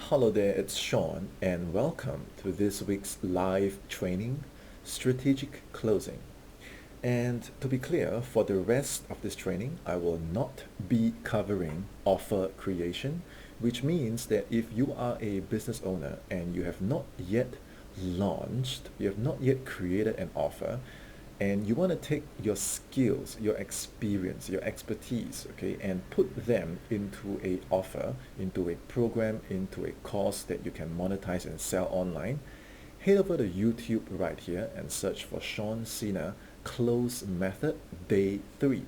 Hello there, it's Sean, and welcome to this week's live training, Strategic Closing. And to be clear, for the rest of this training, I will not be covering offer creation, which means that if you are a business owner and you have not yet launched, you have not yet created an offer, and you want to take your skills, your experience, your expertise, okay, and put them into a offer, into a program, into a course that you can monetize and sell online, head over to YouTube right here and search for Sean Cena Close Method Day 3.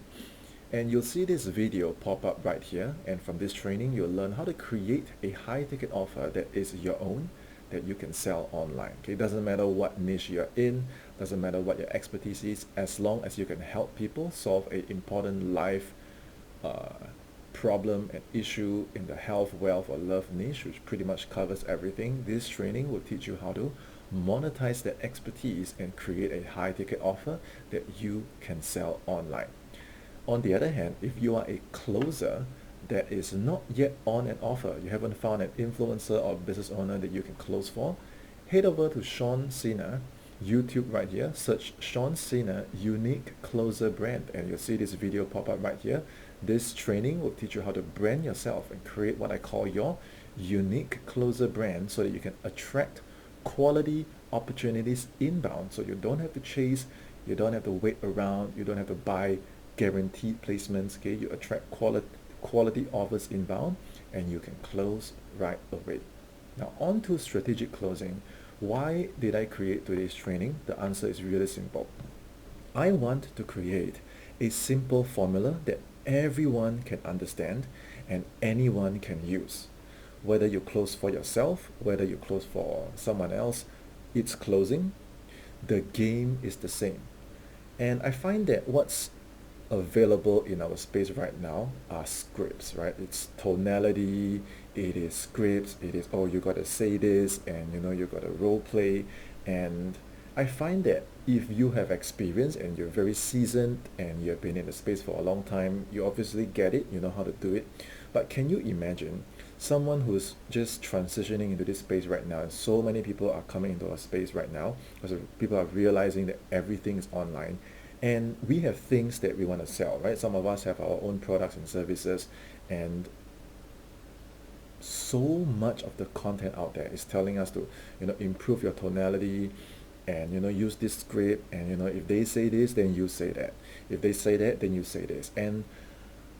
And you'll see this video pop up right here. And from this training, you'll learn how to create a high ticket offer that is your own, that you can sell online. Okay, it doesn't matter what niche you're in, doesn't matter what your expertise is, as long as you can help people solve a important life uh, problem and issue in the health, wealth, or love niche, which pretty much covers everything. This training will teach you how to monetize that expertise and create a high ticket offer that you can sell online. On the other hand, if you are a closer that is not yet on an offer, you haven't found an influencer or business owner that you can close for, head over to Sean Cena YouTube right here, search Sean Cena Unique Closer Brand, and you'll see this video pop up right here. This training will teach you how to brand yourself and create what I call your unique closer brand so that you can attract quality opportunities inbound, so you don't have to chase, you don't have to wait around, you don't have to buy guaranteed placements. Okay, you attract quality offers inbound and you can close right away. Now on to strategic closing. Why did I create today's training? The answer is really simple. I want to create a simple formula that everyone can understand and anyone can use. Whether you close for yourself, whether you close for someone else, it's closing. The game is the same. And I find that what's available in our space right now are scripts, right? It's tonality, it is scripts, it is, oh, you gotta say this, and you gotta role play. And I find that if you have experience and you're very seasoned and you have been in the space for a long time, you obviously get it, you know how to do it. But can you imagine someone who's just transitioning into this space right now, and so many people are coming into our space right now because people are realizing that everything is online, and we have things that we want to sell, right? Some of us have our own products and services, and so much of the content out there is telling us to improve your tonality, and use this script, and if they say this, then you say that. If they say that, then you say this. And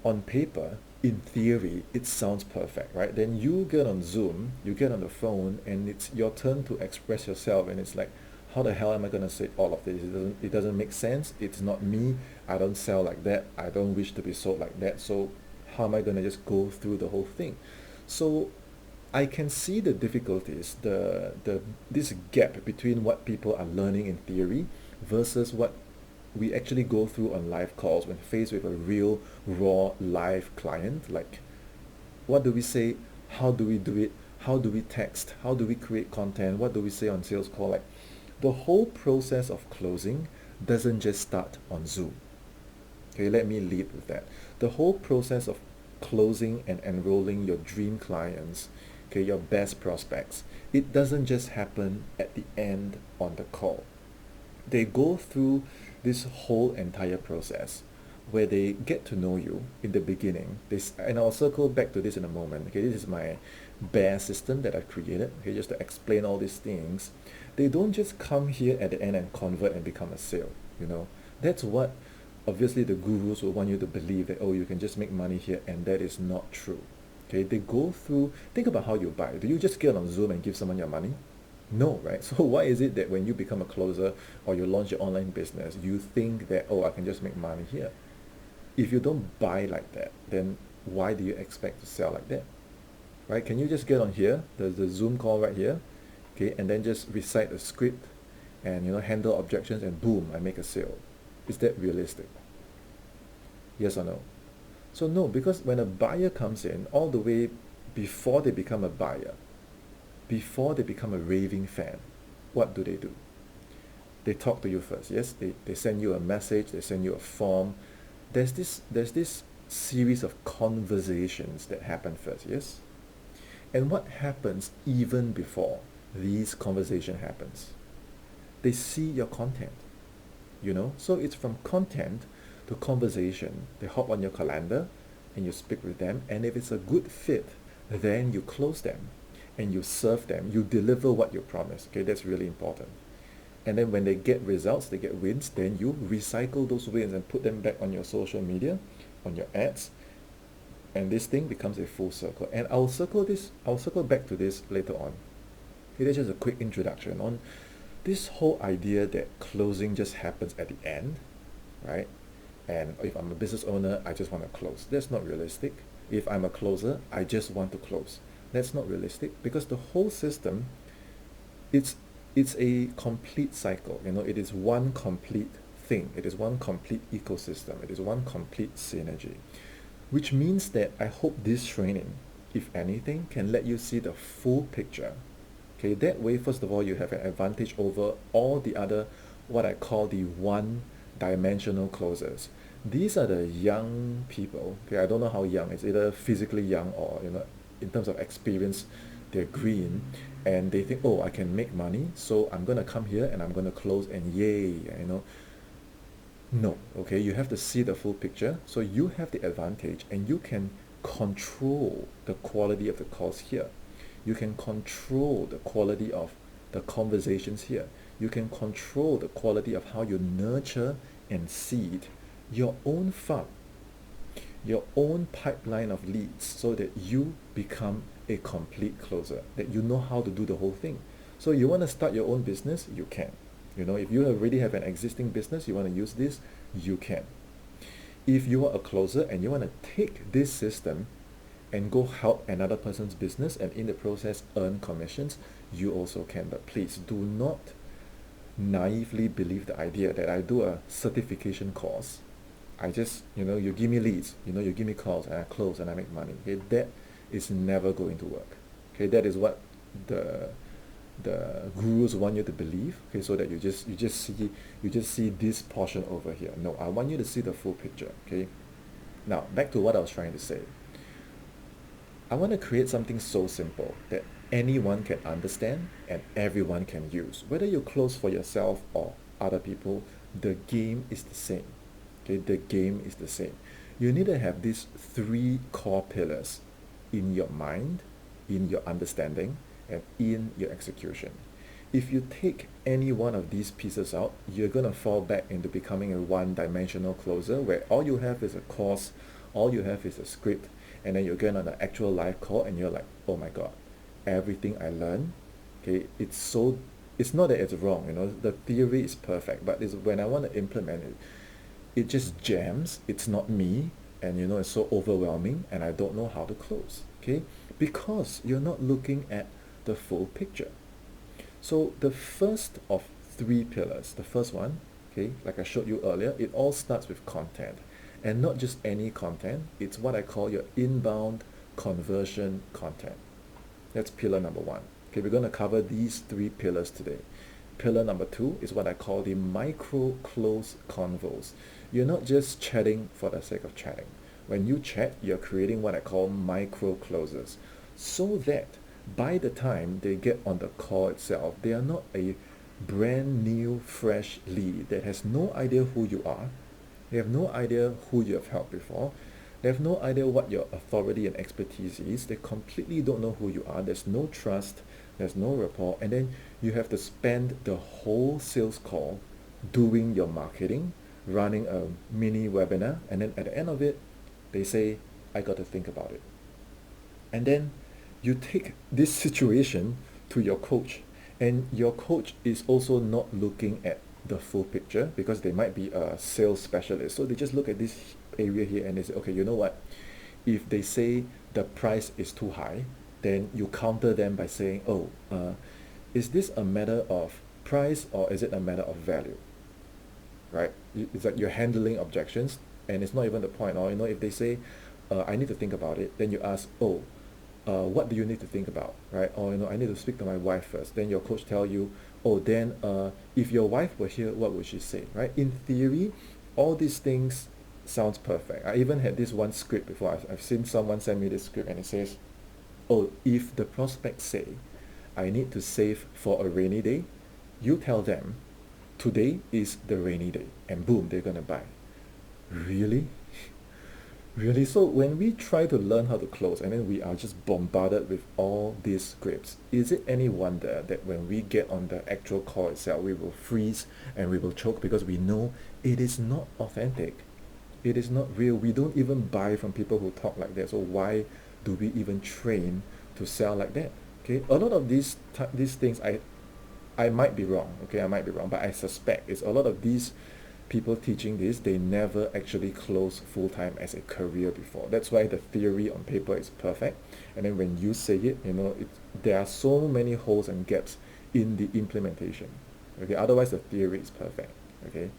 on paper, in theory, it sounds perfect, right? Then you get on Zoom, you get on the phone, and it's your turn to express yourself, and it's like, how the hell am I gonna say all of this? It doesn't make sense. It's not me. I don't sell like that. I don't wish to be sold like that. So how am I gonna just go through the whole thing? So I can see the difficulties, the this gap between what people are learning in theory versus what we actually go through on live calls when faced with a real raw live client. Like, what do we say? How do we do it? How do we text? How do we create content? What do we say on sales call? Like, the whole process of closing doesn't just start on Zoom. Okay, let me lead with that. The whole process of closing and enrolling your dream clients, okay, your best prospects, it doesn't just happen at the end on the call. They go through this whole entire process where they get to know you in the beginning. And I'll circle back to this in a moment. Okay, this is my bear system that I've created. Okay, just to explain all these things. They don't just come here at the end and convert and become a sale. That's what obviously the gurus will want you to believe, that, oh, you can just make money here, and that is not true. Okay, they go through. Think about how you buy. Do you just get on Zoom and give someone your money? No, right? So why is it that when you become a closer or you launch your online business, you think that, oh, I can just make money here? If you don't buy like that, then why do you expect to sell like that? Right? Can you just get on here, the Zoom call right here, okay, and then just recite the script and handle objections, and boom, I make a sale? Is that realistic? Yes or no? So no, because when a buyer comes in, all the way before they become a buyer, before they become a raving fan, what do? They talk to you first. Yes, they send you a message, they send you a form. There's this series of conversations that happen first. Yes, And what happens even before these conversation happens? They see your content, you know? So it's from content to conversation. They hop on your calendar and you speak with them. And if it's a good fit, then you close them and you serve them. You deliver what you promise. Okay, that's really important. And then when they get results, they get wins, then you recycle those wins and put them back on your social media, on your ads, and this thing becomes a full circle. And I'll circle back to this later on. It is just a quick introduction on this whole idea that closing just happens at the end, right? And if I'm a business owner, I just want to close. That's not realistic. If I'm a closer, I just want to close. That's not realistic because the whole system, it's it's a complete cycle. You know, it is one complete thing. It is one complete ecosystem. It is one complete synergy, which means that I hope this training, if anything, can let you see the full picture. Okay, that way, first of all, you have an advantage over all the other, what I call the one-dimensional closers. These are the young people. Okay, I don't know how young. It's either physically young or, you know, in terms of experience, they're green, and they think, oh, I can make money, so I'm gonna come here and I'm gonna close, and yay, you know. No, okay, you have to see the full picture. So you have the advantage and you can control the quality of the calls here. You can control the quality of the conversations here. You can control the quality of how you nurture and seed your own farm, your own pipeline of leads so that you become a complete closer, that you know how to do the whole thing. So you want to start your own business, you can. You know, if you already have an existing business, you want to use this, you can. If you are a closer and you want to take this system and go help another person's business and in the process earn commissions, you also can. But please do not naively believe the idea that I do a certification course. I just, you know, you give me leads, you know, you give me calls and I close and I make money. Okay, that is never going to work. Okay, that is what the gurus want you to believe. Okay, so that you just see this portion over here. No, I want you to see the full picture. Okay, now back to what I was trying to say. I want to create something so simple that anyone can understand and everyone can use. Whether you close for yourself or other people, the game is the same. Okay, the game is the same. You need to have these three core pillars in your mind, in your understanding, and in your execution. If you take any one of these pieces out, you're going to fall back into becoming a one-dimensional closer where all you have is a course, all you have is a script, and then you get on an actual live call and you're like, oh my God, everything I learned, okay, it's not that it's wrong, you know, the theory is perfect, but it's when I want to implement it, it just jams, it's not me, and you know, it's so overwhelming and I don't know how to close, okay? Because you're not looking at the full picture. So the first of three pillars, the first one, okay, like I showed you earlier, it all starts with content. And not just any content, it's what I call your inbound conversion content. That's pillar number one. Okay, we're going to cover these three pillars today. Pillar number two is what I call the micro close convos. You're not just chatting for the sake of chatting. When you chat, you're creating what I call micro closes so that by the time they get on the call itself, they are not a brand new, fresh lead that has no idea who you are. They have no idea who you have helped before. They have no idea what your authority and expertise is. They completely don't know who you are. There's no trust. There's no rapport. And then you have to spend the whole sales call doing your marketing, running a mini webinar. And then at the end of it, they say, I got to think about it. And then you take this situation to your coach. And your coach is also not looking at the full picture because they might be a sales specialist. So they just look at this area here and they say, okay, you know what? If they say the price is too high, then you counter them by saying, oh, is this a matter of price or is it a matter of value? Right? It's like you're handling objections and it's not even the point. Or, you know, if they say, I need to think about it, then you ask, oh, what do you need to think about, right? Or, you know, I need to speak to my wife first. Then your coach tell you, oh, then if your wife were here, what would she say, right? In theory, all these things sounds perfect. I even had this one script before. I've seen someone send me this script and it says, Oh, if the prospects say, I need to save for a rainy day, you tell them, today is the rainy day, and boom, they're gonna buy. Really? Really? So when we try to learn how to close and then we are just bombarded with all these scripts, is it any wonder that when we get on the actual call itself, we will freeze and we will choke because we know it is not authentic. It is not real. We don't even buy from people who talk like that. So why do we even train to sell like that? Okay, a lot of these things I might be wrong. Okay, I might be wrong, but I suspect it's a lot of these people teaching this, they never actually close full time as a career before. That's why the theory on paper is perfect, and then when you say it, there are so many holes and gaps in the implementation. Okay, otherwise the theory is perfect. Okay.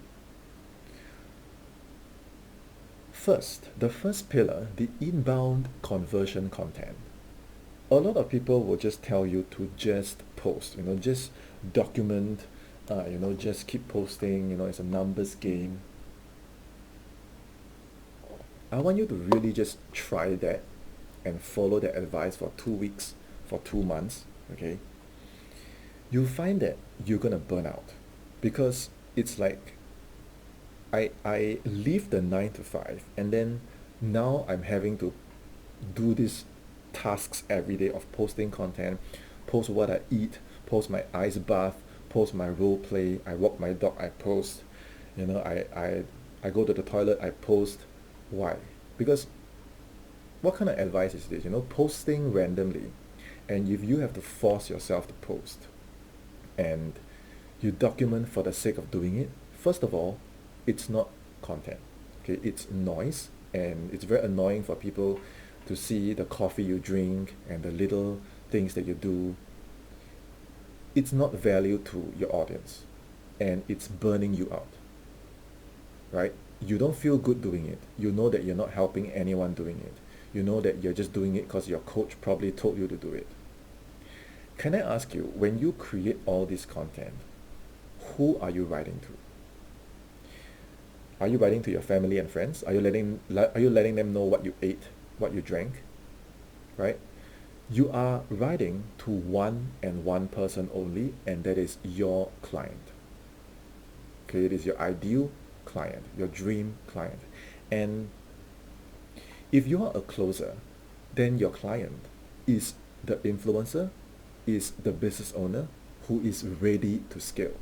First, the first pillar, the inbound conversion content. A lot of people will just tell you to just post, just document, just keep posting, it's a numbers game. I want you to really just try that and follow that advice for 2 weeks, for 2 months, okay? You'll find that you're gonna burn out because it's like I leave the 9 to 5 and then now I'm having to do these tasks every day of posting content, post what I eat, post my ice bath, post my role play, I walk my dog, I post, I go to the toilet, I post. Why? Because what kind of advice is this? Posting randomly, and if you have to force yourself to post and you document for the sake of doing it, first of all, it's not content. Okay, it's noise, and it's very annoying for people to see the coffee you drink and the little things that you do. It's not value to your audience, and it's burning you out, right? You don't feel good doing it. You know that you're not helping anyone doing it. You know that you're just doing it because your coach probably told you to do it. Can I ask you, when you create all this content, who are you writing to? Are you writing to your family and friends? Are you letting them know what you ate, what you drank, right? You are writing to one and one person only, and that is your client. Okay, it is your ideal client, your dream client. And if you are a closer, then your client is the influencer, is the business owner who is ready to scale.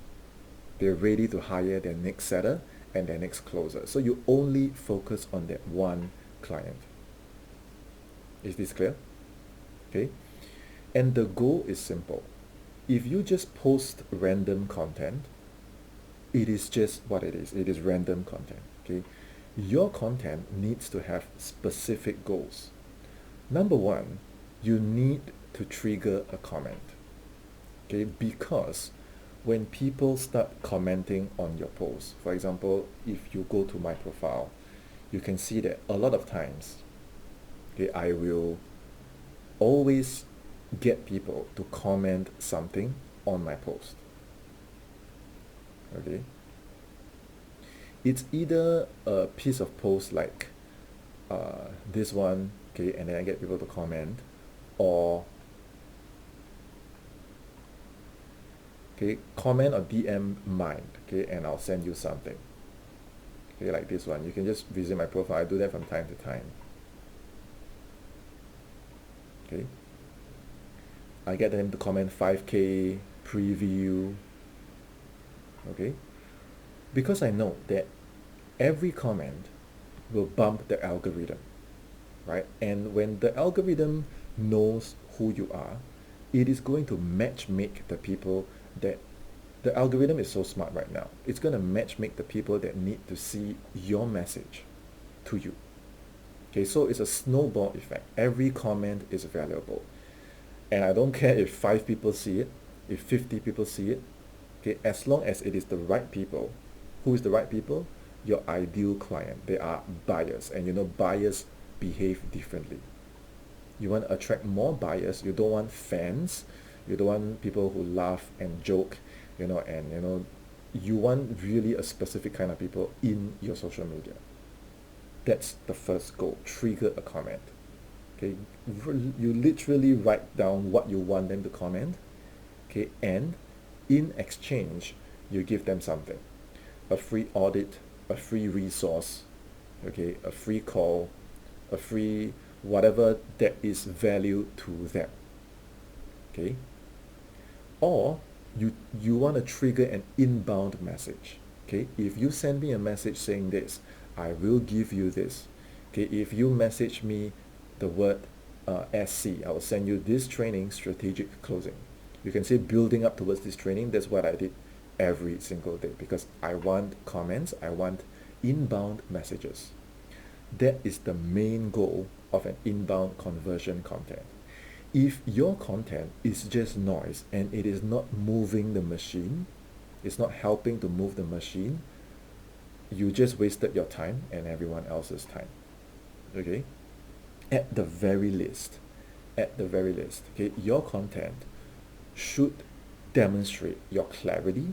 They're ready to hire their next setter and their next closer. So you only focus on that one client. Is this clear? Okay. And the goal is simple. If you just post random content, it is just what it is. It is random content. Okay. Your content needs to have specific goals. Number one, you need to trigger a comment. Okay, because when people start commenting on your post, for example, if you go to my profile, you can see that a lot of times, okay, I will always get people to comment something on my post. Okay, it's either a piece of post like this one, okay, and then I get people to comment, or okay, comment or DM mine, okay, and I'll send you something. Okay, like this one. You can just visit my profile. I do that from time to time. Okay. I get them to comment 5K preview. Okay. Because I know that every comment will bump the algorithm, right? And when the algorithm knows who you are, it is going to match make the people that the algorithm is so smart right now. It's going to match make the people that need to see your message to you. Okay, so it's a snowball effect. Every comment is valuable. And I don't care if 5 people see it, if 50 people see it, okay, as long as it is the right people. Who is the right people? Your ideal client. They are buyers, and buyers behave differently. You want to attract more buyers. You don't want fans. You don't want people who laugh and joke, and you want really a specific kind of people in your social media. That's the first goal. Trigger a comment. Okay, you literally write down what you want them to comment. Okay, and in exchange, you give them something, a free audit, a free resource, okay, a free call, a free whatever that is value to them. Okay, or you want to trigger an inbound message. Okay, if you send me a message saying this, I will give you this. Okay, if you message me the word SC, I will send you this training, strategic closing. You can say building up towards this training. That's what I did every single day because I want comments, I want inbound messages. That is the main goal of an inbound conversion content. If your content is just noise and it is not moving the machine, it's not helping to move the machine, you just wasted your time and everyone else's time. Okay? At the very least, okay, your content should demonstrate your clarity,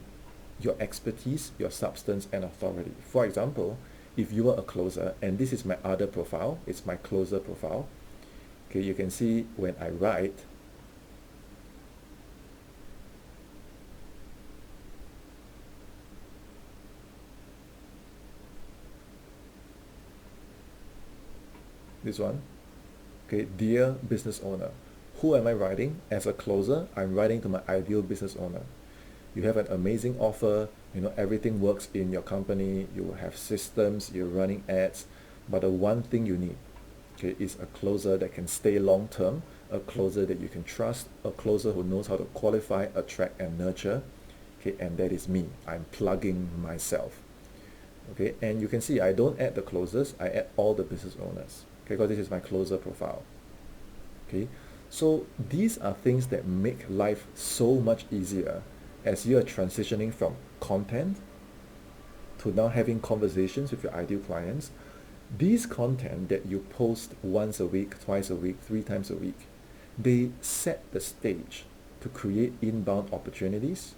your expertise, your substance, and authority. For example, if you are a closer, and this is my other profile, it's my closer profile. Okay, you can see when I write, this one, okay, dear business owner, who am I writing? As a closer, I'm writing to my ideal business owner. You have an amazing offer, you know, everything works in your company, you have systems, you're running ads, but the one thing you need, okay, is a closer that can stay long term, a closer that you can trust, a closer who knows how to qualify, attract, and nurture. Okay, and that is me. I'm plugging myself. Okay, and you can see I don't add the closers, I add all the business owners. Okay, because this is my closer profile. Okay, so these are things that make life so much easier as you are transitioning from content to now having conversations with your ideal clients. These content that you post once a week, twice a week, 3 times a week, they set the stage to create inbound opportunities,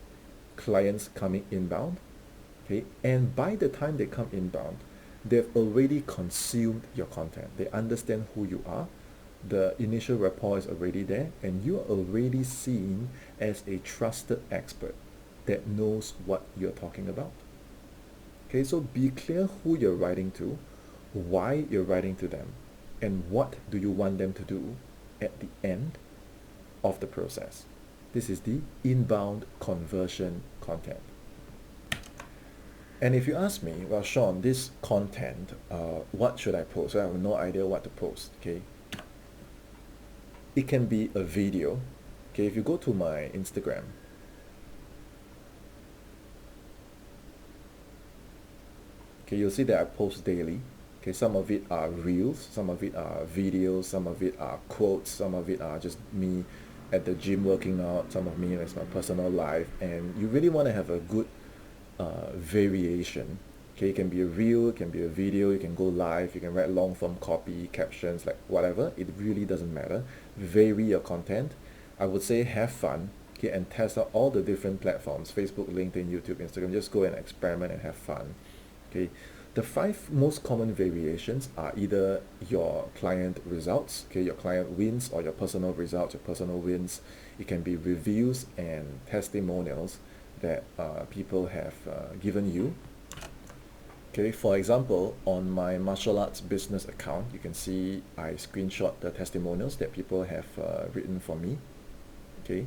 clients coming inbound, okay? And by the time they come inbound, they've already consumed your content. They understand who you are. The initial rapport is already there, and you are already seen as a trusted expert that knows what you're talking about. Okay, so be clear who you're writing to, why you're writing to them, and what do you want them to do at the end of the process. This is the inbound conversion content. And if you ask me, well, Sean, this content, what should I post? I have no idea what to post, okay? It can be a video, okay? If you go to my Instagram, okay, you'll see that I post daily. Okay, some of it are reels, some of it are videos, some of it are quotes, some of it are just me at the gym working out, some of me as my personal life, and you really want to have a good variation. Okay, it can be a reel, it can be a video, you can go live, you can write long form copy, captions, like whatever. It really doesn't matter. Vary your content. I would say have fun, okay, and test out all the different platforms, Facebook, LinkedIn, YouTube, Instagram. Just go and experiment and have fun. Okay, the 5 most common variations are either your client results, okay, your client wins, or your personal results, your personal wins. It can be reviews and testimonials that people have given you. Okay, for example, on my martial arts business account, you can see I screenshot the testimonials that people have written for me. Okay,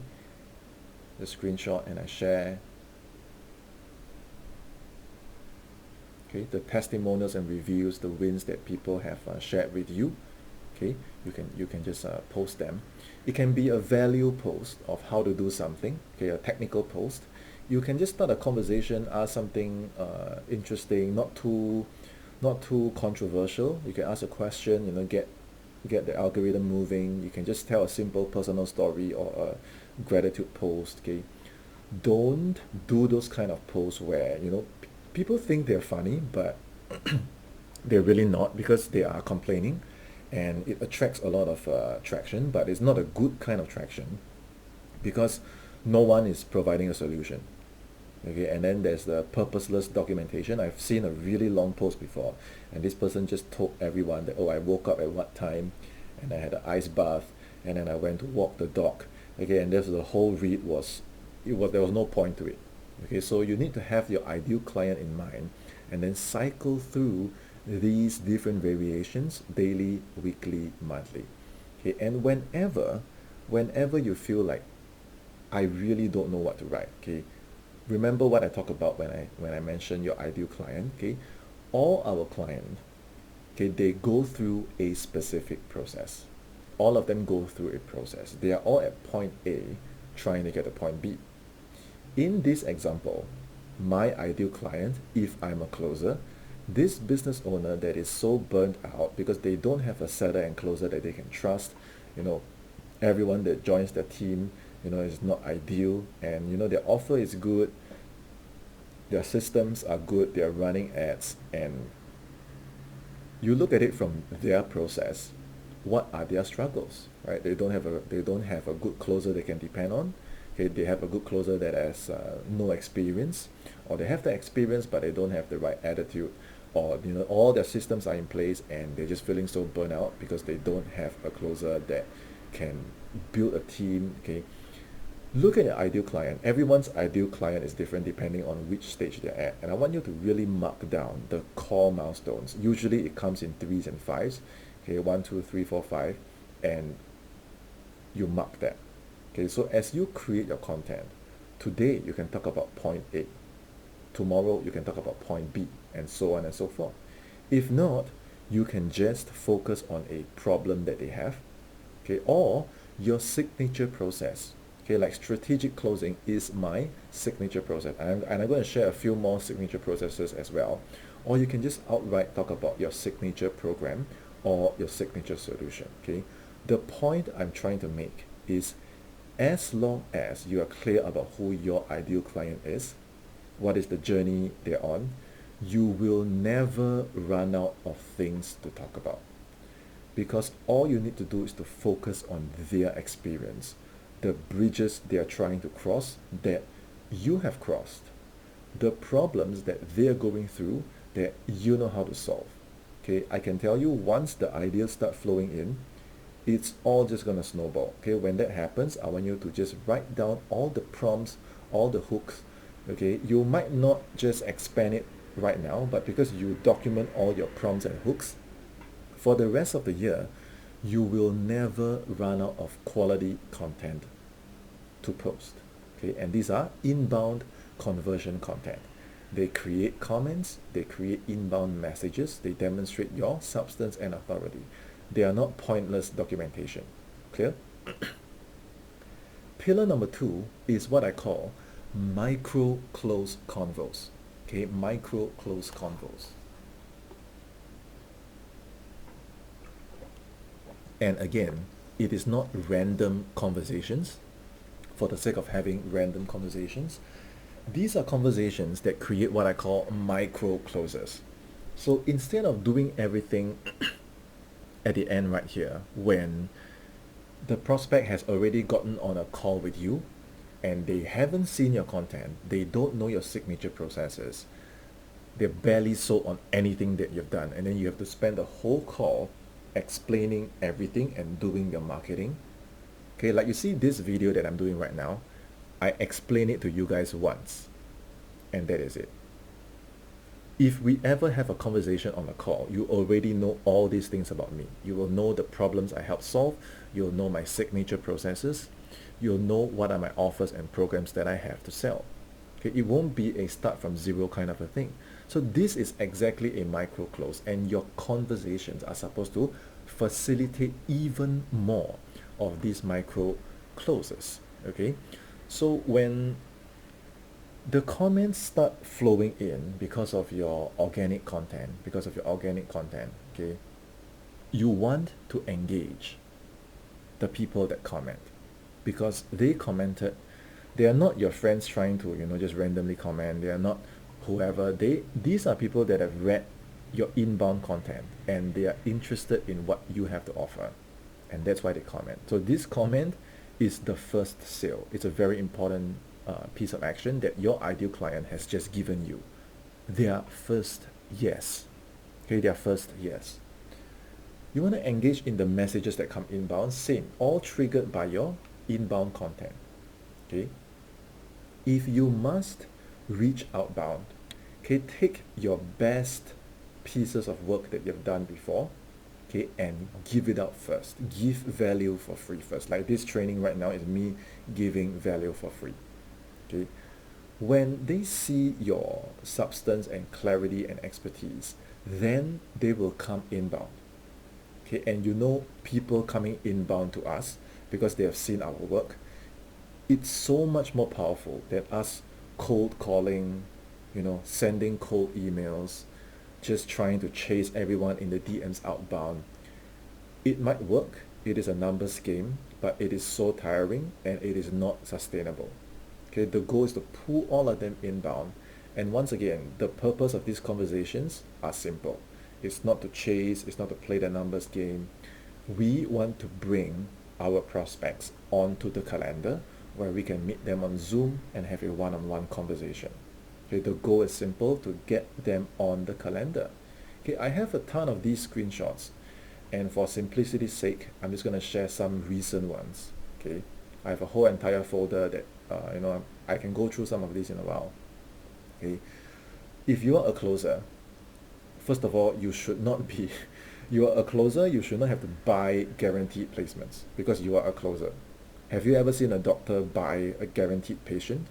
the screenshot and I share. Okay, the testimonials and reviews, the wins that people have shared with you. Okay, you can just post them. It can be a value post of how to do something. Okay, a technical post. You can just start a conversation, ask something interesting, not too controversial. You can ask a question, you know, get the algorithm moving. You can just tell a simple personal story or a gratitude post. Okay, don't do those kind of posts where, you know, people think they're funny, but they're really not, because they are complaining, and it attracts a lot of traction, but it's not a good kind of traction because no one is providing a solution. Okay, and then there's the purposeless documentation. I've seen a really long post before, and this person just told everyone that, oh, I woke up at what time, and I had an ice bath, and then I went to walk the dog. Okay, and this the whole read was, there was no point to it. Okay, so you need to have your ideal client in mind, and then cycle through these different variations daily, weekly, monthly. Okay, and whenever you feel like I really don't know what to write, okay, remember what I talked about when I mentioned your ideal client, okay? All our clients, okay, they go through a specific process. All of them go through a process. They are all at point A trying to get to point B. In this example, my ideal client, if I'm a closer, this business owner that is so burnt out because they don't have a seller and closer that they can trust, you know, everyone that joins the team, is not ideal, and their offer is good, their systems are good, they're running ads, and you look at it from their process. What are their struggles, right? They don't have a good closer they can depend on. Okay, they have a good closer that has no experience, or they have the experience but they don't have the right attitude, or all their systems are in place and they're just feeling so burnt out because they don't have a closer that can build a team. Okay, look at your ideal client. Everyone's ideal client is different depending on which stage they're at. And I want you to really mark down the core milestones. Usually it comes in threes and fives. Okay, 1, 2, 3, 4, 5. And you mark that. Okay, so as you create your content, today you can talk about point A. Tomorrow you can talk about point B, and so on and so forth. If not, you can just focus on a problem that they have, okay, or your signature process. Okay, like strategic closing is my signature process. And I'm going to share a few more signature processes as well. Or you can just outright talk about your signature program or your signature solution. Okay, the point I'm trying to make is, as long as you are clear about who your ideal client is, what is the journey they're on, you will never run out of things to talk about, because all you need to do is to focus on their experience, the bridges they are trying to cross that you have crossed, the problems that they're going through that you know how to solve. Okay, I can tell you, once the ideas start flowing in, it's all just gonna snowball. Okay, when that happens, I want you to just write down all the prompts, all the hooks. Okay, you might not just expand it right now, but because you document all your prompts and hooks, for the rest of the year, you will never run out of quality content to post. Okay, and these are inbound conversion content. They create comments, they create inbound messages, they demonstrate your substance and authority. They are not pointless documentation. Clear? Pillar number 2 is what I call micro close convos. Okay, micro close convos. And again, it is not random conversations for the sake of having random conversations. These are conversations that create what I call micro closes. So instead of doing everything at the end right here, when the prospect has already gotten on a call with you and they haven't seen your content, they don't know your signature processes, they're barely sold on anything that you've done, and then you have to spend the whole call explaining everything and doing your marketing. Okay, like you see this video that I'm doing right now, I explain it to you guys once, and that is it. If we ever have a conversation on a call, you already know all these things about me. You will know the problems I help solve. You'll know my signature processes. You'll know what are my offers and programs that I have to sell. Okay, it won't be a start from zero kind of a thing. So this is exactly a micro close, and your conversations are supposed to facilitate even more of these micro closes. Okay, so when the comments start flowing in because of your organic content, okay, you want to engage the people that comment, because they commented. They are not your friends trying to just randomly comment. They are not whoever. These are people that have read your inbound content and they are interested in what you have to offer, and that's why they comment. So this comment is the first sale. It's a very important piece of action that your ideal client has just given you. Their first yes. Okay, their first yes. You want to engage in the messages that come inbound, same, all triggered by your inbound content. Okay. If you must reach outbound, okay, take your best pieces of work that you've done before, okay, and give it out first. Give value for free first. Like this training right now is me giving value for free. Okay. When they see your substance and clarity and expertise, then they will come inbound. Okay, and you know people coming inbound to us because they have seen our work. It's so much more powerful than us cold calling, sending cold emails, just trying to chase everyone in the DMs outbound. It might work, it is a numbers game, but it is so tiring and it is not sustainable. Okay, the goal is to pull all of them inbound. And once again, the purpose of these conversations are simple. It's not to chase, it's not to play the numbers game. We want to bring our prospects onto the calendar where we can meet them on Zoom and have a one-on-one conversation. Okay, the goal is simple, to get them on the calendar. Okay, I have a ton of these screenshots, and for simplicity's sake, I'm just going to share some recent ones. Okay, I have a whole entire folder that I can go through some of these in a while. Okay, if you are a closer, first of all, you should not be. You are a closer, you should not have to buy guaranteed placements because you are a closer. Have you ever seen a doctor buy a guaranteed patient?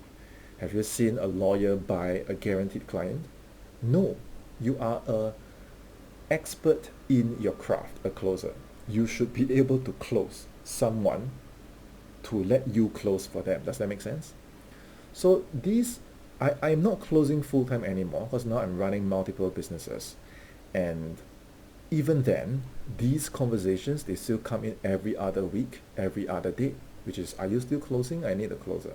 Have you seen a lawyer buy a guaranteed client? No, you are a expert in your craft, a closer. You should be able to close someone to let you close for them. Does that make sense? So I'm not closing full-time anymore because now I'm running multiple businesses. And even then, these conversations, they still come in every other week, every other day, which is, are you still closing? I need a closer.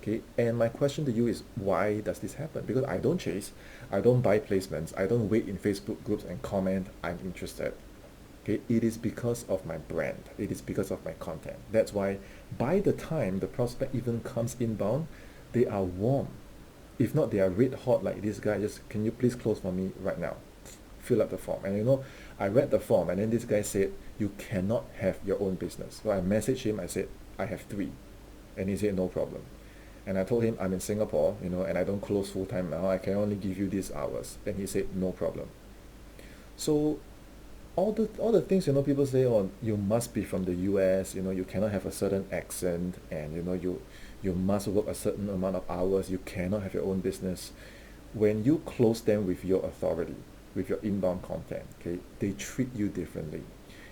Okay, and my question to you is, why does this happen? Because I don't chase, I don't buy placements, I don't wait in Facebook groups and comment, I'm interested. Okay, it is because of my brand. It is because of my content. That's why by the time the prospect even comes inbound, they are warm. If not, they are red hot like this guy. Just, can you please close for me right now? Fill up the form. And I read the form, and then this guy said, you cannot have your own business. So I messaged him, I said, I have 3. And he said, no problem. And I told him, I'm in Singapore, and I don't close full time now. I can only give you these hours. And he said, no problem. So all the things, people say, oh, you must be from the US, you cannot have a certain accent, and you must work a certain amount of hours, you cannot have your own business. When you close them with your authority, with your inbound content, okay, they treat you differently.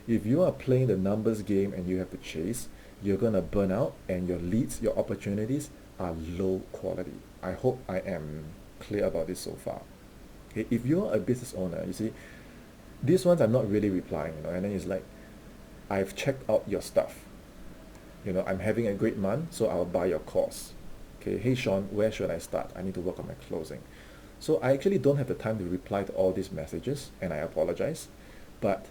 If you are playing the numbers game and you have to chase, you're gonna burn out, and your leads, your opportunities are low quality. I hope I am clear about this so far. Okay, if you're a business owner, you see, these ones I'm not really replying, and then it's like, I've checked out your stuff. I'm having a great month, so I'll buy your course. Okay, hey Sean, where should I start? I need to work on my closing. So I actually don't have the time to reply to all these messages, and I apologize. But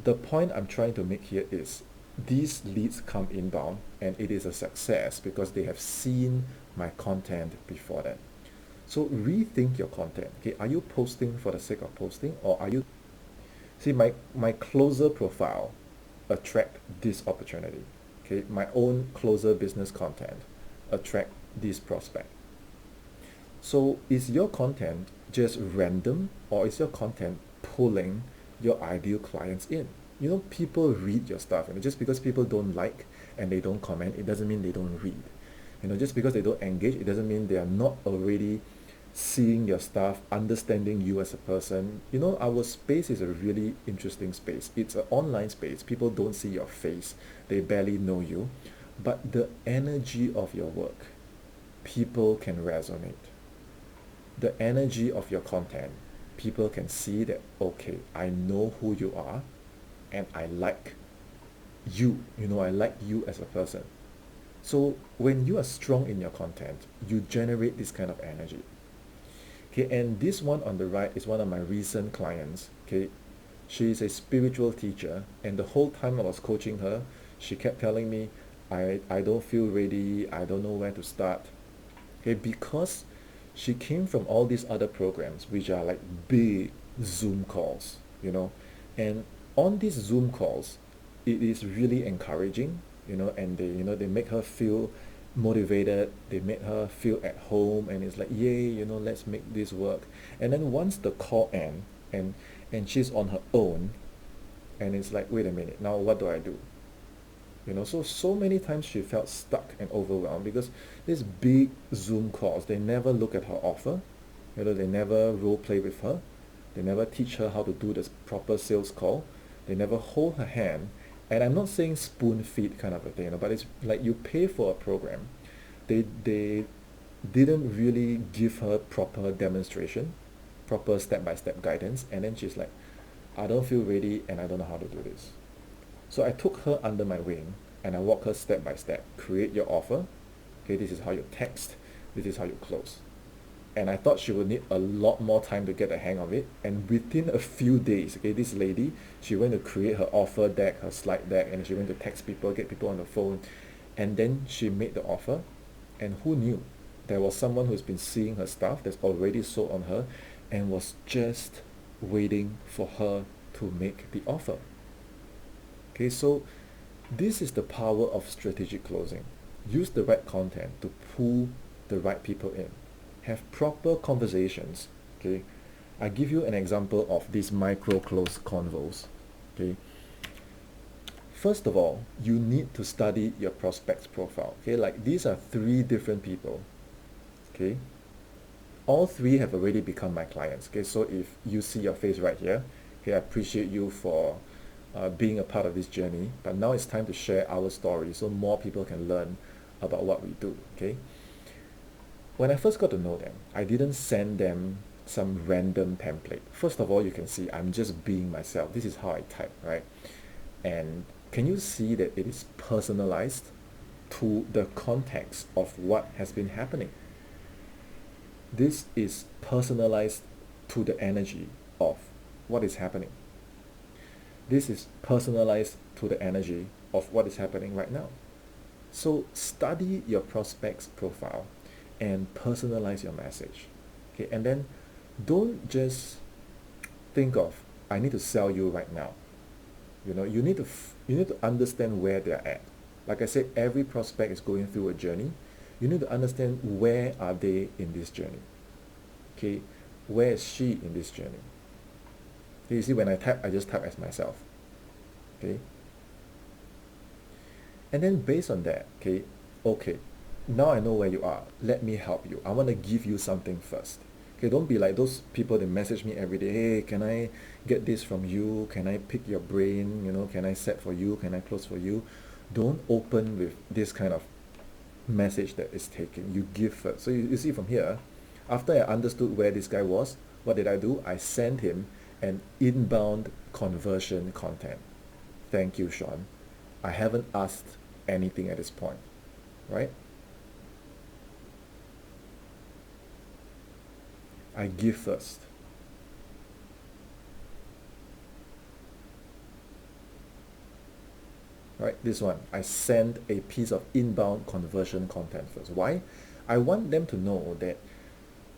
the point I'm trying to make here is, these leads come inbound, and it is a success because they have seen my content before that. So rethink your content. Okay, are you posting for the sake of posting, or are you... See, my closer profile attract this opportunity. Okay, my own closer business content attract this prospect. So is your content just random, or is your content pulling your ideal clients in? People read your stuff, and just because people don't like and they don't comment, it doesn't mean they don't read. Just because they don't engage, it doesn't mean they are not already seeing your stuff, understanding you as a person. Our space is a really interesting space. It's an online space. People don't see your face. They barely know you. But the energy of your work, people can resonate. The energy of your content, people can see that, okay, I know who you are, and I like you. I like you as a person. So when you are strong in your content, you generate this kind of energy. Okay, and this one on the right is one of my recent clients. Okay, she is a spiritual teacher, and the whole time I was coaching her, she kept telling me, I don't feel ready, I don't know where to start. Okay, because she came from all these other programs, which are like big Zoom calls, And on these Zoom calls, it is really encouraging, and they make her feel motivated, they make her feel at home, and it's like, yay, let's make this work. And then once the call ends, and she's on her own, and it's like, wait a minute, now what do I do? So many times she felt stuck and overwhelmed because these big Zoom calls, they never look at her offer, they never role play with her, they never teach her how to do this proper sales call, they never hold her hand. And I'm not saying spoon feed kind of a thing, but it's like you pay for a program. They didn't really give her proper demonstration, proper step-by-step guidance, and then she's like, I don't feel ready and I don't know how to do this. So I took her under my wing and I walked her step by step. Create your offer. Okay, this is how you text. This is how you close. And I thought she would need a lot more time to get the hang of it. And within a few days, okay, this lady, she went to create her offer deck, her slide deck, and she went to text people, get people on the phone. And then she made the offer. And who knew? There was someone who's been seeing her stuff that's already sold on her and was just waiting for her to make the offer. Okay, so this is the power of strategic closing. Use the right content to pull the right people in. Have proper conversations. Okay, I give you an example of these micro close convos. Okay, first of all, you need to study your prospect's profile. Okay, like these are three different people. Okay, all three have already become my clients. Okay, so if you see your face right here, okay, I appreciate you for being a part of this journey, but now it's time to share our story so more people can learn about what we do. Okay, when I first got to know them, I didn't send them some random template. First of all, you can see I'm just being myself. This is how I type, right? And can you see that it is personalized to the context of what has been happening? This is personalized to the energy of what is happening. This is personalized to the energy of what is happening right now. So study your prospect's profile and personalize your message. Okay, and then don't just think of, I need to sell you right now. You need to understand where they're at. Like I said, every prospect is going through a journey. You need to understand where are they in this journey. Okay, where is she in this journey? Okay, you see, when I type, I just type as myself. Okay, and then based on that, okay, now I know where you are. Let me help you. I want to give you something first. Okay, don't be like those people that message me every day. Hey, can I get this from you? Can I pick your brain? Can I set for you? Can I close for you? Don't open with this kind of message that is taken. You give first. So you see from here, after I understood where this guy was, what did I do? I sent him an inbound conversion content. Thank you, Sean. I haven't asked anything at this point, right? I give first. Right, this one, I send a piece of inbound conversion content first. Why? I want them to know that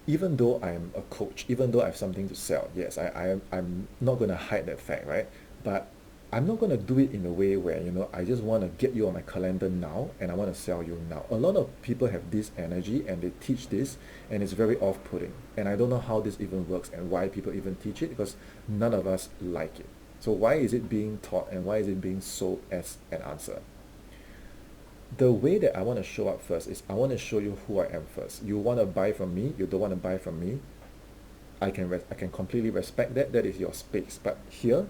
even though I'm a coach, even though I have something to sell, yes, I'm not going to hide that fact, right? But I'm not going to do it in a way where, I just want to get you on my calendar now and I want to sell you now. A lot of people have this energy and they teach this and it's very off-putting. And I don't know how this even works and why people even teach it, because none of us like it. So why is it being taught and why is it being sold as an answer? The way that I want to show up first is I want to show you who I am first. You want to buy from me, you don't want to buy from me. I can completely respect that. That is your space. But here,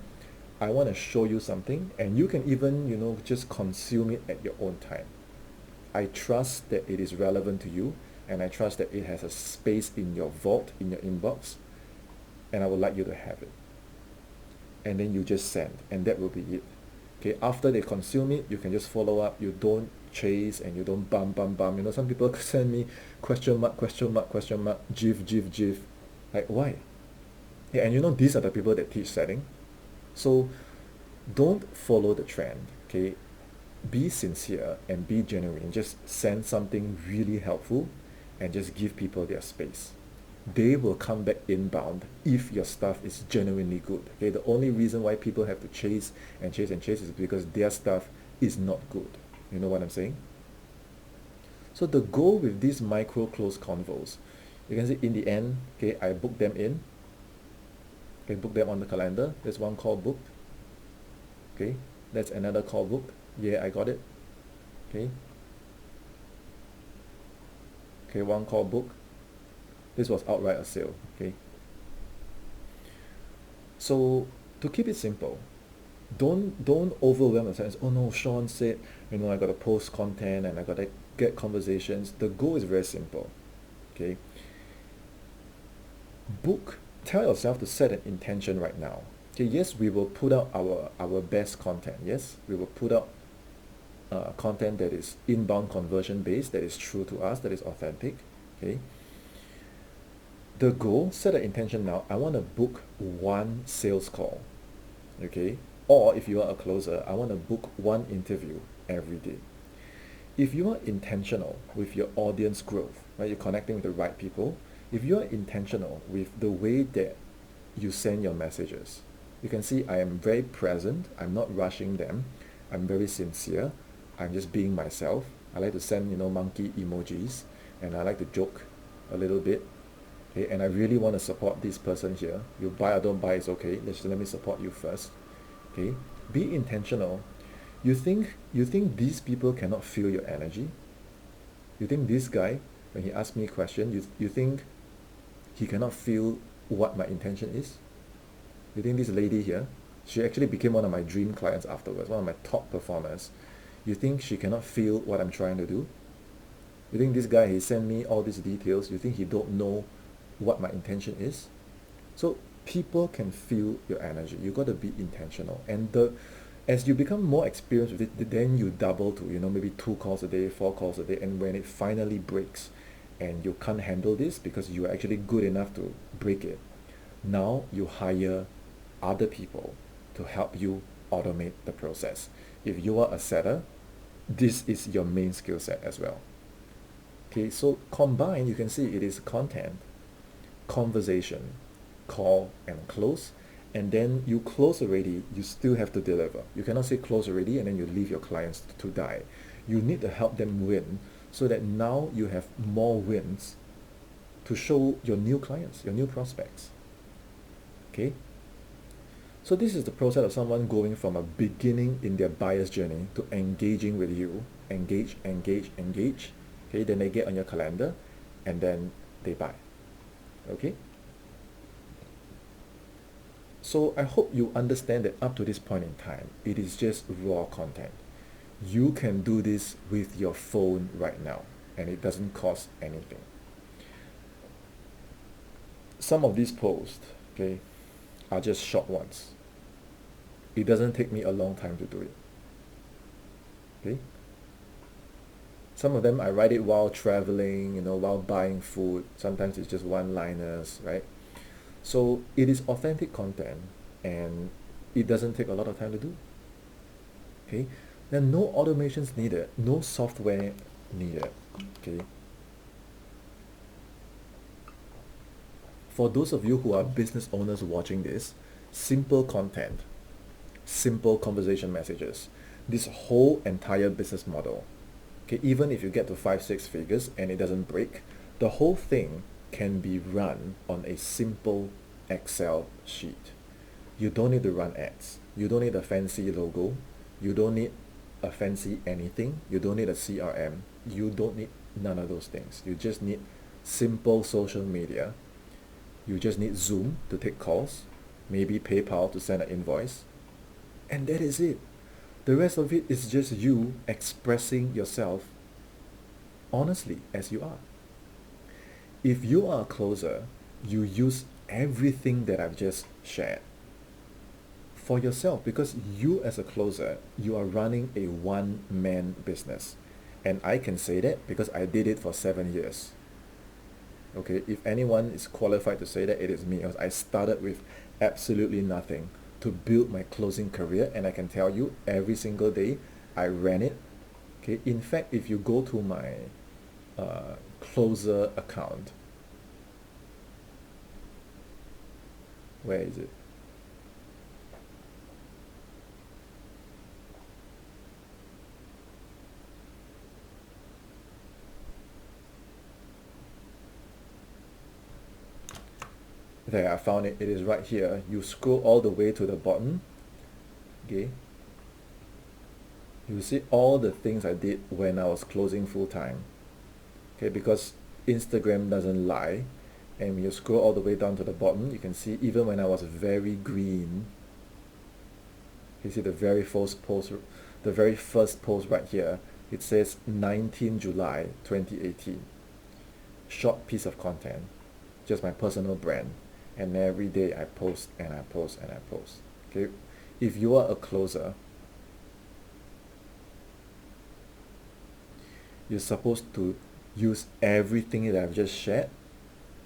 I want to show you something and you can even, just consume it at your own time. I trust that it is relevant to you and I trust that it has a space in your vault, in your inbox, and I would like you to have it. And then you just send, and that will be it. Okay, after they consume it, you can just follow up. You don't chase and you don't bum. Some people send me question mark, gif. Like, why? Yeah, and these are the people that teach setting. So don't follow the trend. Okay, be sincere and be genuine. Just send something really helpful and just give people their space. they will come back inbound if your stuff is genuinely good. Okay, the only reason why people have to chase and chase and chase is because their stuff is not good. You know what I'm saying? So the goal with these micro close convos, you can see in the end, okay, I book them in, okay, book them on the calendar. There's one call booked. Okay, that's another call booked. Yeah, I got it. Okay. Okay, one call book. This was outright a sale. Okay. So to keep it simple, don't overwhelm yourself. Oh no, Sean said, I got to post content and I got to get conversations. The goal is very simple. Okay. Tell yourself to set an intention right now. Okay, yes, we will put out our best content. Yes, we will put out content that is inbound conversion based, that is true to us, that is authentic. Okay. The goal, set an intention now. I want to book one sales call. Okay. Or if you are a closer, I want to book one interview every day. If you are intentional with your audience growth, right, you're connecting with the right people. If you are intentional with the way that you send your messages, you can see I am very present. I'm not rushing them. I'm very sincere. I'm just being myself. I like to send, monkey emojis, and I like to joke a little bit. Okay, and I really want to support this person here. You buy or don't buy is okay. Let me support you first. Okay, be intentional. You think these people cannot feel your energy? You think this guy, when he asked me a question, you think he cannot feel what my intention is? You think this lady here, she actually became one of my dream clients afterwards, one of my top performers. You think she cannot feel what I'm trying to do? You think this guy, he sent me all these details, you think he don't know what my intention is? So people can feel your energy. You got to be intentional. And as you become more experienced with it, then you double to, maybe 2 calls a day, 4 calls a day. And when it finally breaks and you can't handle this because you are actually good enough to break it, now you hire other people to help you automate the process. If you are a setter, this is your main skill set as well. Okay, so combined, you can see it is content, conversation, call and close, and then you close already, you still have to deliver. You cannot say close already and then you leave your clients to die. You need to help them win so that now you have more wins to show your new clients, your new prospects. Okay? So this is the process of someone going from a beginning in their buyer's journey to engaging with you. Engage. Okay, then they get on your calendar and then they buy. Okay? So I hope you understand that up to this point in time, it is just raw content. You can do this with your phone right now, and it doesn't cost anything. Some of these posts, okay, are just short ones. It doesn't take me a long time to do it. Okay? Some of them I write it while traveling, while buying food. Sometimes it's just one-liners, right? So it is authentic content and it doesn't take a lot of time to do. Okay? Then no automations needed, no software needed. Okay? For those of you who are business owners watching this, simple content, simple conversation messages, this whole entire business model, okay, even if you get to 5-6 figures and it doesn't break, the whole thing can be run on a simple Excel sheet. You don't need to run ads. You don't need a fancy logo. You don't need a fancy anything. You don't need a CRM. You don't need none of those things. You just need simple social media. You just need Zoom to take calls, maybe PayPal to send an invoice, and that is it. The rest of it is just you expressing yourself honestly as you are. If you are a closer, you use everything that I've just shared for yourself, because you as a closer, you are running a one-man business. And I can say that because I did it for 7 years. Okay, if anyone is qualified to say that, it is me. Because I started with absolutely nothing to build my closing career, and I can tell you every single day I ran it. Okay, in fact, if you go to my closer account, Where is it? There, I found it. It is right here. You scroll all the way to the bottom. Okay. You see all the things I did when I was closing full time. Okay, because Instagram doesn't lie. And when you scroll all the way down to the bottom, you can see even when I was very green, you see the very first post right here. It says 19 July 2018. Short piece of content, just my personal brand. And every day I post and I post and I post. Okay, if you are a closer, you're supposed to use everything that I've just shared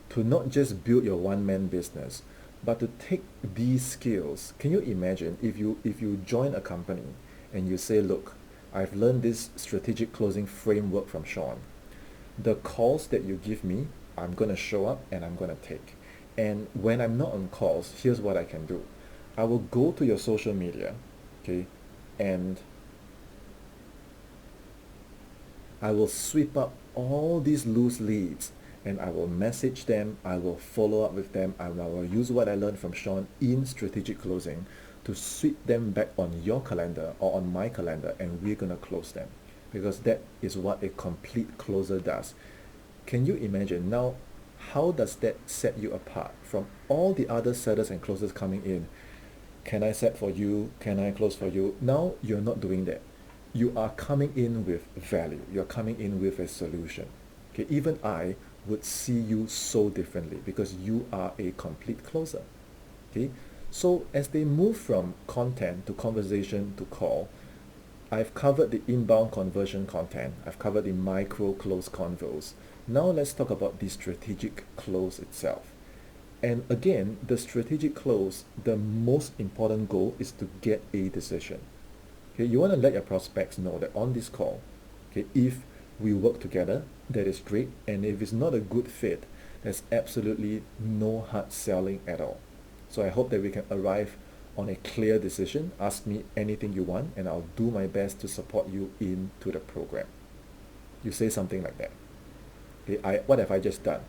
to not just build your one-man business, but to take these skills. Can you imagine if you join a company and you say, look, I've learned this strategic closing framework from Sean. The calls that you give me, I'm going to show up and I'm going to take. And when I'm not on calls, here's what I can do. I will go to your social media, okay, and I will sweep up all these loose leads and I will message them, I will follow up with them, and I will use what I learned from Sean in strategic closing to sweep them back on your calendar or on my calendar, and we're going to close them, because that is what a complete closer does. Can you imagine now, how does that set you apart from all the other sellers and closers coming in? Can I set for you? Can I close for you? Now you're not doing that. You are coming in with value. You're coming in with a solution. Okay, even I would see you so differently because you are a complete closer. Okay, so as they move from content to conversation to call, I've covered the inbound conversion content. I've covered the micro close convos. Now let's talk about the strategic close itself. And again, the strategic close, the most important goal is to get a decision. Okay, you want to let your prospects know that on this call, okay, if we work together, that is great. And if it's not a good fit, there's absolutely no hard selling at all. So I hope that we can arrive on a clear decision. Ask me anything you want, and I'll do my best to support you into the program. You say something like that. Okay, what have I just done?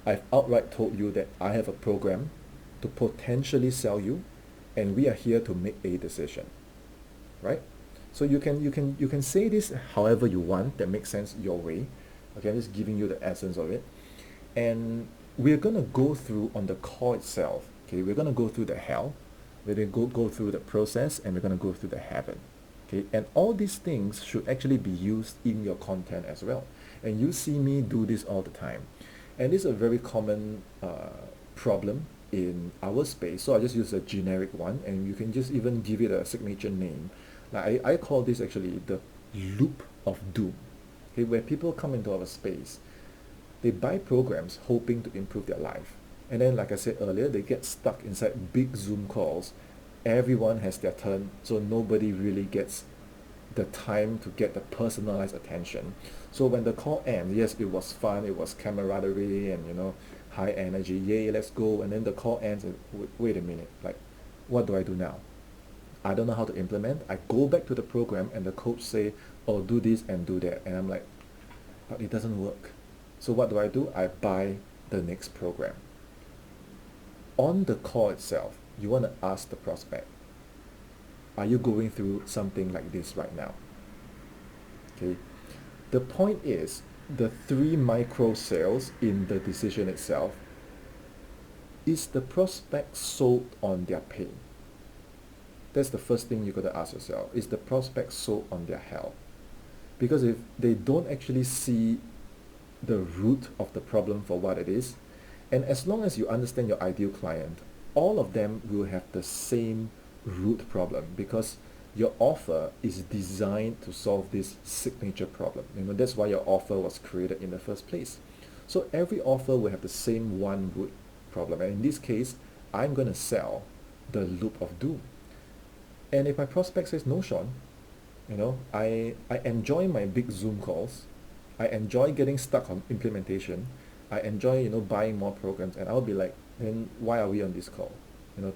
I've outright told you that I have a program to potentially sell you, and we are here to make a decision, right? So you can say this however you want that makes sense your way. Okay, I'm just giving you the essence of it, and we're gonna go through on the call itself. Okay, we're gonna go through the hell, we're gonna go through the process, and we're gonna go through the heaven. Okay, and all these things should actually be used in your content as well. And you see me do this all the time. And this is a very common problem in our space. So I just use a generic one, and you can just even give it a signature name. Like I call this actually the loop of doom. Okay, where people come into our space, they buy programs hoping to improve their life. And then, like I said earlier, they get stuck inside big Zoom calls. Everyone has their turn, so nobody really gets the time to get the personalized attention. So when the call ends, yes, it was fun, it was camaraderie and high energy, yay, let's go. And then the call ends and wait a minute, like, what do I do now? I don't know how to implement. I go back to the program and the coach say, oh, do this and do that. And I'm like, but it doesn't work. So what do? I buy the next program. On the call itself, you want to ask the prospect, are you going through something like this right now? Okay. The point is, the 3 micro sales in the decision itself, is the prospect sold on their pain? That's the first thing you got to ask yourself. Is the prospect sold on their hell? Because if they don't actually see the root of the problem for what it is, and as long as you understand your ideal client, all of them will have the same root problem, because your offer is designed to solve this signature problem. That's why your offer was created in the first place. So every offer will have the same one root problem. And in this case, I'm going to sell the loop of doom. And if my prospect says, no, Sean, I enjoy my big Zoom calls. I enjoy getting stuck on implementation. I enjoy, buying more programs. And I'll be like, then why are we on this call? You know,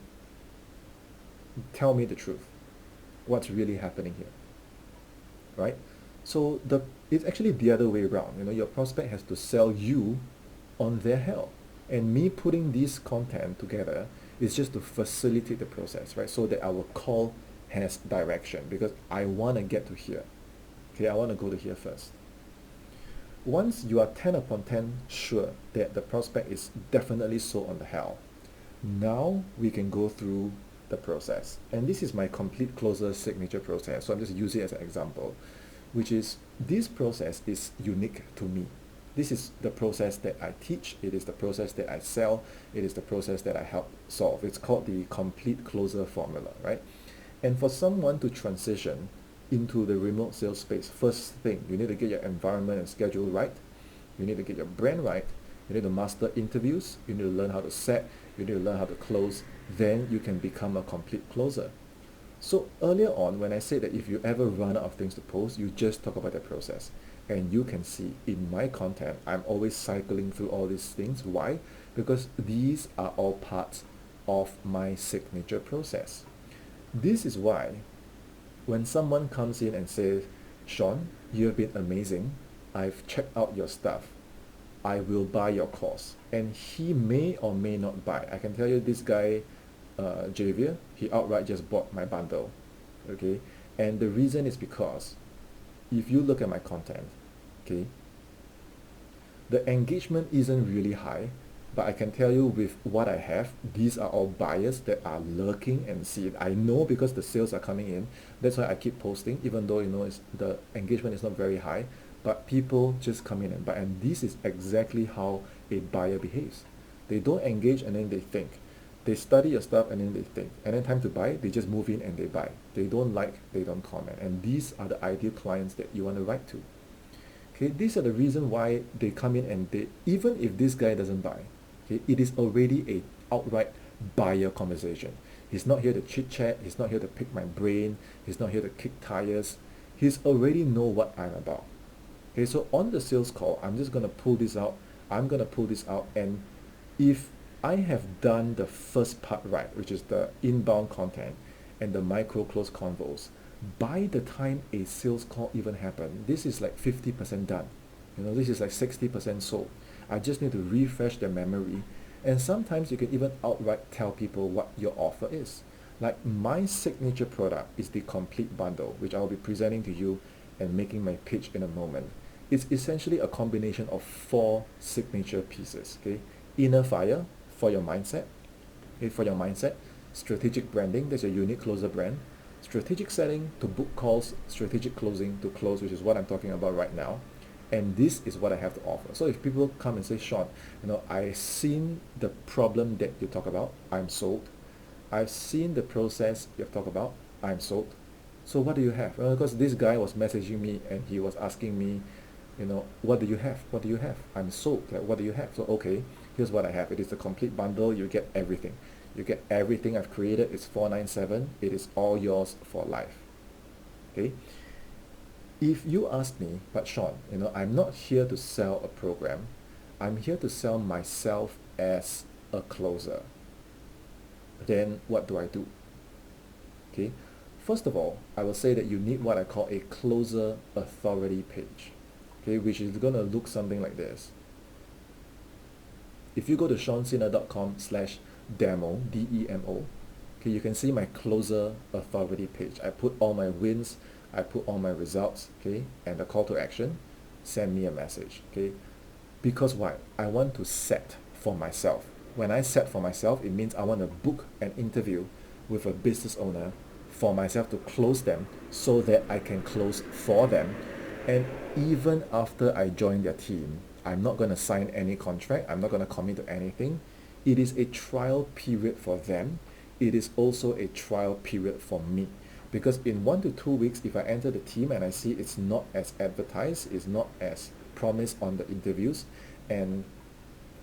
tell me the truth. What's really happening here, right? So it's actually the other way around. You know, your prospect has to sell you on their help. And me putting this content together is just to facilitate the process, right? So that our call has direction because I want to get to here. Okay, I want to go to here first. Once you are 10 upon 10 sure that the prospect is definitely sold on the hell, now we can go through the process. And this is my complete closer signature process. So I'm just using it as an example, which is this process is unique to me. This is the process that I teach. It is the process that I sell. It is the process that I help solve. It's called the complete closer formula, right? And for someone to transition into the remote sales space, first thing, you need to get your environment and schedule right. You need to get your brand right. You need to master interviews. You need to learn how to set. You need to learn how to close. Then you can become a complete closer. So earlier on, when I said that if you ever run out of things to post, you just talk about the process. And you can see in my content, I'm always cycling through all these things. Why? Because these are all parts of my signature process. This is why when someone comes in and says, Sean, you have been amazing. I've checked out your stuff. I will buy your course. And he may or may not buy. I can tell you this guy, Javier, he outright just bought my bundle. Okay? And the reason is because if you look at my content, okay, the engagement isn't really high, but I can tell you with what I have, these are all buyers that are lurking and see it. I know because the sales are coming in. That's why I keep posting, even though the engagement is not very high, but people just come in and buy. And this is exactly how a buyer behaves. They don't engage and then they think. They study your stuff and then they think. And then time to buy, they just move in and they buy. They don't like, they don't comment. And these are the ideal clients that you want to write to. Okay, these are the reason why they come in and they, even if this guy doesn't buy, okay, it is already a outright buyer conversation. He's not here to chit chat. He's not here to pick my brain. He's not here to kick tires. He's already know what I'm about. Okay, so on the sales call, I'm just going to pull this out. I'm going to pull this out. And if I have done the first part right, which is the inbound content and the micro close convos, by the time a sales call even happens, this is like 50% done. You know, this is like 60% sold. I just need to refresh their memory. And sometimes you can even outright tell people what your offer is. Like my signature product is the complete bundle, which I'll be presenting to you and making my pitch in a moment. It's essentially a combination of 4 signature pieces. Okay, inner fire for your mindset. Okay, for your mindset, strategic branding, that's your unique closer brand. Strategic selling to book calls, strategic closing to close, which is what I'm talking about right now. And this is what I have to offer. So if people come and say, Sean, I've seen the problem that you talk about, I'm sold. I've seen the process you have talked about, I'm sold. So what do you have? Because this guy was messaging me and he was asking me, what do you have? What do you have? I'm sold. Like, what do you have? So, okay, here's what I have. It is the complete bundle. You get everything. You get everything I've created. It's $497. It is all yours for life. Okay? If you ask me, but Sean, I'm not here to sell a program. I'm here to sell myself as a closer. Then what do I do? Okay? First of all, I will say that you need what I call a closer authority page. Okay, which is going to look something like this. If you go to seancina.com/demo, DEMO, okay, you can see my closer authority page. I put all my wins, I put all my results, okay, and the call to action, send me a message, okay. Because why? I want to set for myself. When I set for myself, it means I want to book an interview with a business owner for myself to close them so that I can close for them. And even after I join their team, I'm not going to sign any contract. I'm not going to commit to anything. It is a trial period for them. It is also a trial period for me. Because in 1 to 2 weeks, if I enter the team and I see it's not as advertised, it's not as promised on the interviews. And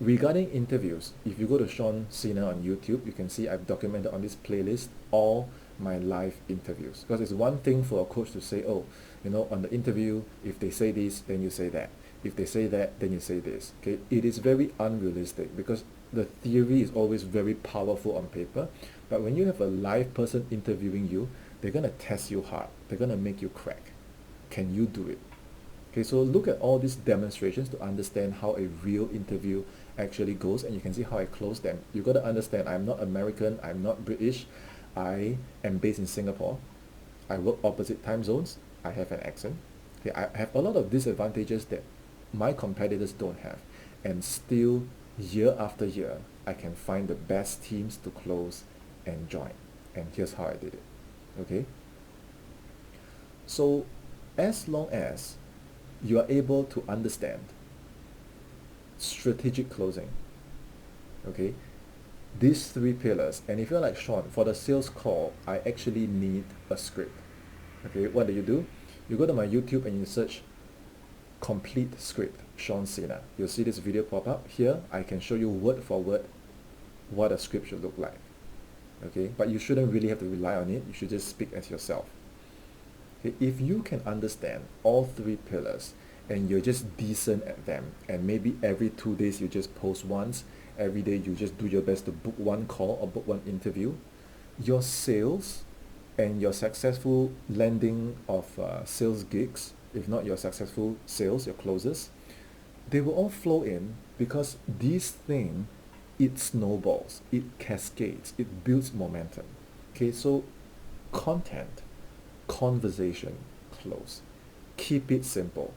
regarding interviews, if you go to Sean Cena on YouTube, you can see I've documented on this playlist all my live interviews. Because it's one thing for a coach to say, on the interview, if they say this, then you say that. If they say that, then you say this. Okay, it is very unrealistic because the theory is always very powerful on paper, but when you have a live person interviewing you, they're gonna test you hard. They're gonna make you crack. Can you do it? Okay, so look at all these demonstrations to understand how a real interview actually goes, and you can see how I close them. You got to understand, I'm not American, I'm not British, I am based in Singapore. I work opposite time zones. I have an accent. Okay, I have a lot of disadvantages that my competitors don't have, and still, year after year, I can find the best teams to close and join. And here's how I did it. Okay, so as long as you are able to understand strategic closing, okay, these three pillars, and if you're like Sean, for the sales call, I actually need a script. Okay, what do? You go to my YouTube and you search complete script Sean Cena. You'll see this video pop up here. I can show you word for word what a script should look like. Okay, but you shouldn't really have to rely on it. You should just speak as yourself. Okay, if you can understand all three pillars and you're just decent at them, and maybe every 2 days you just post once, every day you just do your best to book one call or book one interview, your sales and your successful landing of sales gigs, if not your successful sales, your closes, they will all flow in because this thing, it snowballs, it cascades, it builds momentum. Okay, so content, conversation, close. Keep it simple.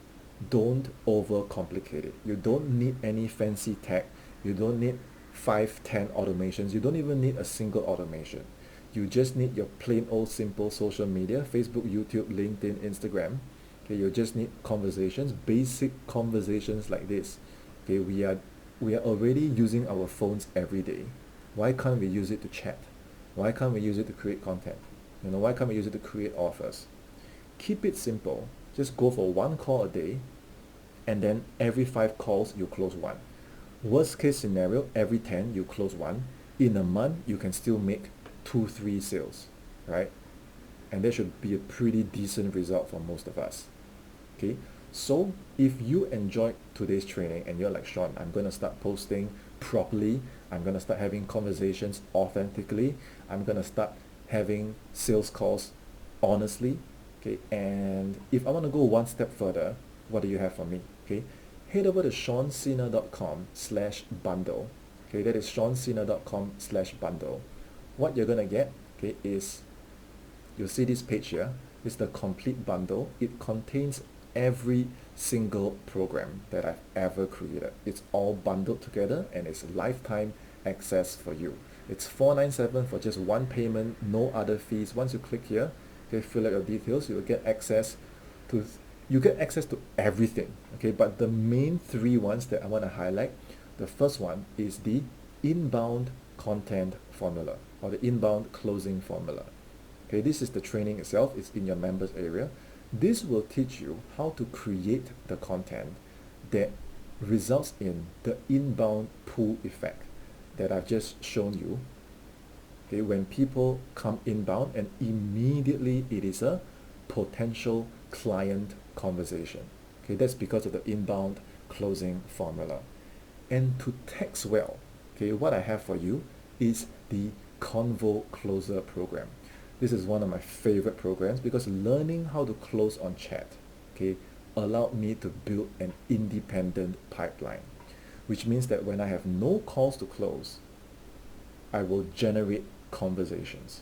Don't overcomplicate it. You don't need any fancy tech. You don't need 5, 10 automations. You don't even need a single automation. You just need your plain old simple social media, Facebook, YouTube, LinkedIn, Instagram. Okay, you just need conversations, basic conversations like this. Okay, we are already using our phones every day. Why can't we use it to chat? Why can't we use it to create content? Why can't we use it to create offers? Keep it simple. Just go for one call a day, and then every 5 calls you close one. Worst case scenario, every 10 you close one. In a month, you can still make 2, 3 sales, right? And that should be a pretty decent result for most of us. Okay, so if you enjoyed today's training and you're like, Sean, I'm going to start posting properly, I'm going to start having conversations authentically, I'm going to start having sales calls honestly, okay, and if I want to go one step further, what do you have for me? Okay, head over to seancena.com/bundle. Okay, that is seancena.com/bundle. What you're gonna get, okay, is you'll see this page here. It's the complete bundle. It contains every single program that I've ever created. It's all bundled together and it's lifetime access for you. It's $497 for just one payment, no other fees. Once you click here, okay, fill out your details, you will get access to everything. Okay, but the main 3 ones that I want to highlight, the first one is the inbound content formula or the inbound closing formula. Okay, this is the training itself. It's in your members area. This will teach you how to create the content that results in the inbound pull effect that I've just shown you. Okay, when people come inbound and immediately it is a potential client conversation. Okay, that's because of the inbound closing formula. And to text well, okay, what I have for you is the Convo Closer program. This is one of my favorite programs because learning how to close on chat, okay, allowed me to build an independent pipeline, which means that when I have no calls to close, I will generate conversations.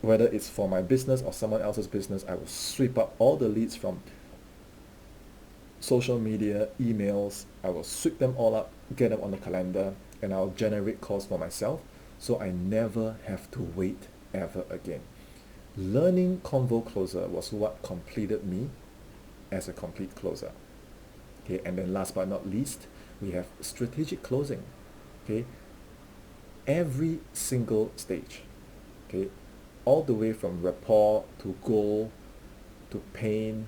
Whether it's for my business or someone else's business, I will sweep up all the leads from social media, emails. I will sweep them all up, get them on the calendar, and I'll generate calls for myself so I never have to wait ever again. Learning Convo Closer was what completed me as a complete closer. Okay, and then last but not least, we have strategic closing. Okay, every single stage, okay, all the way from rapport to goal to pain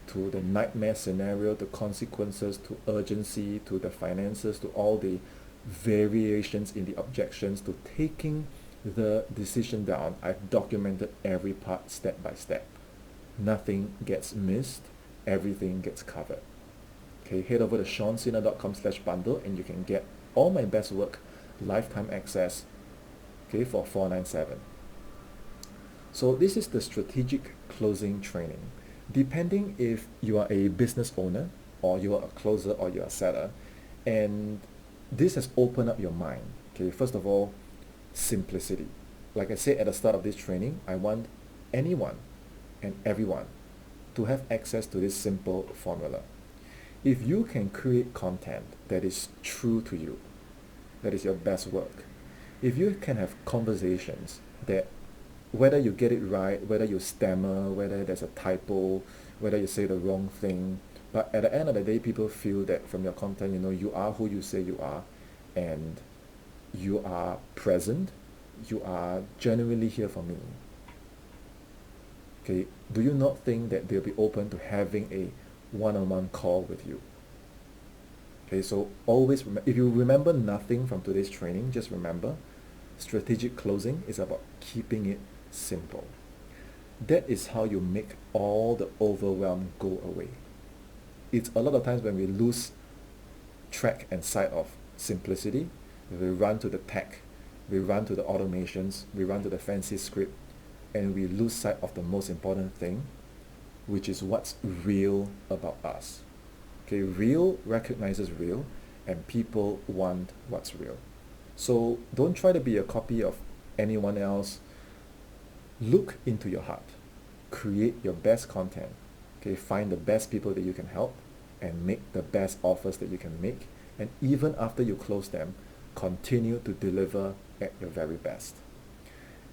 to the nightmare scenario, the consequences, to urgency, to the finances, to all the variations in the objections, to taking the decision down. I've documented every part step by step. Nothing gets missed, everything gets covered. Okay, head over to seansina.com/bundle and you can get all my best work, lifetime access, okay, for $497. So this is the strategic closing training. Depending if you are a business owner or you are a closer or you're a seller, and this has opened up your mind. Okay, first of all, simplicity. Like I said at the start of this training, I want anyone and everyone to have access to this simple formula. If you can create content that is true to you, that is your best work. If you can have conversations that, whether you get it right, whether you stammer, whether there's a typo, whether you say the wrong thing, but at the end of the day, people feel that from your content, you are who you say you are, and you are present, you are genuinely here for me. Okay, do you not think that they'll be open to having a one-on-one call with you? Okay, so always, if you remember nothing from today's training, just remember, strategic closing is about keeping it simple. That is how you make all the overwhelm go away. It's a lot of times when we lose track and sight of simplicity, we run to the tech, we run to the automations, we run to the fancy script, and we lose sight of the most important thing, which is what's real about us. Okay, real recognizes real, and people want what's real. So don't try to be a copy of anyone else. Look into your heart. Create your best content. Okay, find the best people that you can help and make the best offers that you can make. And even after you close them, continue to deliver at your very best.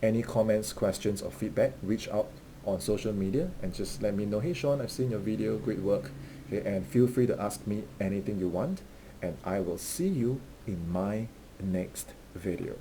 Any comments, questions, or feedback, reach out on social media and just let me know, hey Sean, I've seen your video, great work. Okay, and feel free to ask me anything you want, and I will see you in my next video.